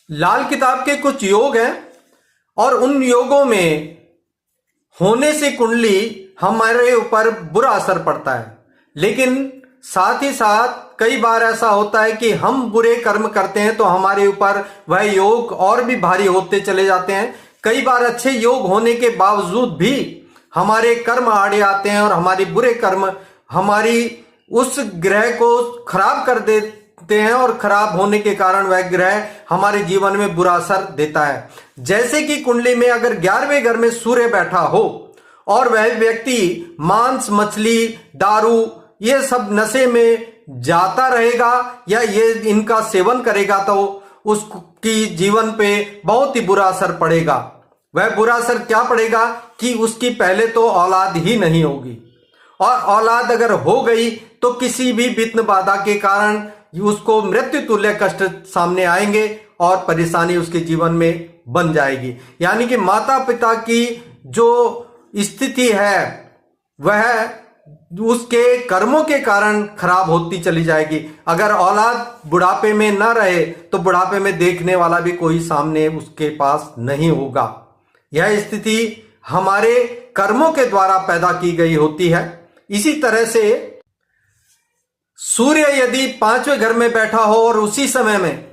लाल किताब के कुछ योग हैं और उन योगों में होने से कुंडली हमारे ऊपर बुरा असर पड़ता है। लेकिन साथ ही साथ कई बार ऐसा होता है कि हम बुरे कर्म करते हैं तो हमारे ऊपर वह योग और भी भारी होते चले जाते हैं। कई बार अच्छे योग होने के बावजूद भी हमारे कर्म आड़े आते हैं और हमारे बुरे कर्म हमारी उस ग्रह को खराब कर देते हैं और खराब होने के कारण वह ग्रह हमारे जीवन में बुरा असर देता है। जैसे कि कुंडली में अगर 11वें घर में सूर्य बैठा हो और वह व्यक्ति मांस, मछली, दारू ये सब नशे में जाता रहेगा या ये इनका सेवन करेगा तो उसकी जीवन पे बहुत ही बुरा असर पड़ेगा। वह बुरा असर क्या पड़ेगा कि उसकी पहले तो औलाद ही नहीं होगी और औलाद अगर हो गई तो किसी भी विघ्न बाधा के कारण उसको मृत्यु तुल्य कष्ट सामने आएंगे और परेशानी उसके जीवन में बन जाएगी। यानी कि माता पिता की जो स्थिति है वह उसके कर्मों के कारण खराब होती चली जाएगी। अगर औलाद बुढ़ापे में न रहे तो बुढ़ापे में देखने वाला भी कोई सामने उसके पास नहीं होगा। यह स्थिति हमारे कर्मों के द्वारा पैदा की गई होती है। इसी तरह से सूर्य यदि 5वें घर में बैठा हो और उसी समय में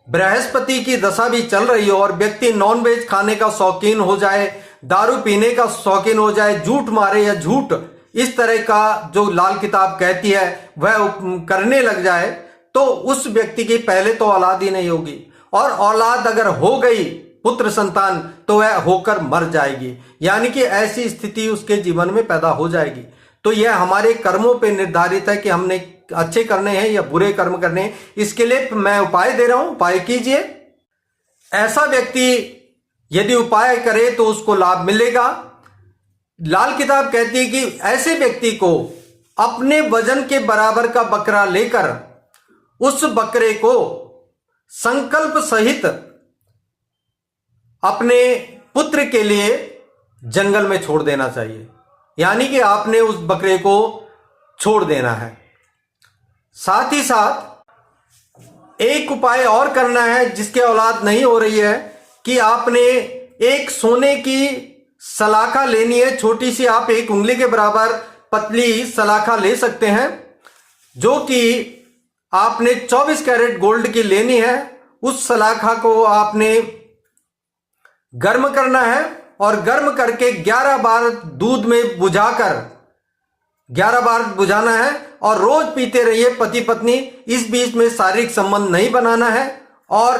बृहस्पति की दशा भी चल रही हो और व्यक्ति नॉनवेज खाने का शौकीन हो जाए, दारू पीने का शौकीन हो जाए, झूठ मारे या झूठ इस तरह का जो लाल किताब कहती है वह करने लग जाए तो उस व्यक्ति की पहले तो औलाद ही नहीं होगी और औलाद अगर हो गई पुत्र संतान तो वह होकर मर जाएगी। यानी कि ऐसी स्थिति उसके जीवन में पैदा हो जाएगी। तो यह हमारे कर्मों पे निर्धारित है कि हमने अच्छे करने हैं या बुरे कर्म करने हैं। इसके लिए मैं उपाय दे रहा हूं, उपाय कीजिए। ऐसा व्यक्ति यदि उपाय करे तो उसको लाभ मिलेगा। लाल किताब कहती है कि ऐसे व्यक्ति को अपने वजन के बराबर का बकरा लेकर उस बकरे को संकल्प सहित अपने पुत्र के लिए जंगल में छोड़ देना चाहिए। यानी कि आपने उस बकरे को छोड़ देना है। साथ ही साथ एक उपाय और करना है जिसके औलाद नहीं हो रही है कि आपने एक सोने की सलाखा लेनी है। छोटी सी, आप 1 उंगली के बराबर पतली सलाखा ले सकते हैं जो कि आपने 24 कैरेट गोल्ड की लेनी है। उस सलाखा को आपने गर्म करना है और गर्म करके 11 बार दूध में बुझाकर 11 बार बुझाना है और रोज पीते रहिए पति पत्नी। इस बीच में शारीरिक संबंध नहीं बनाना है और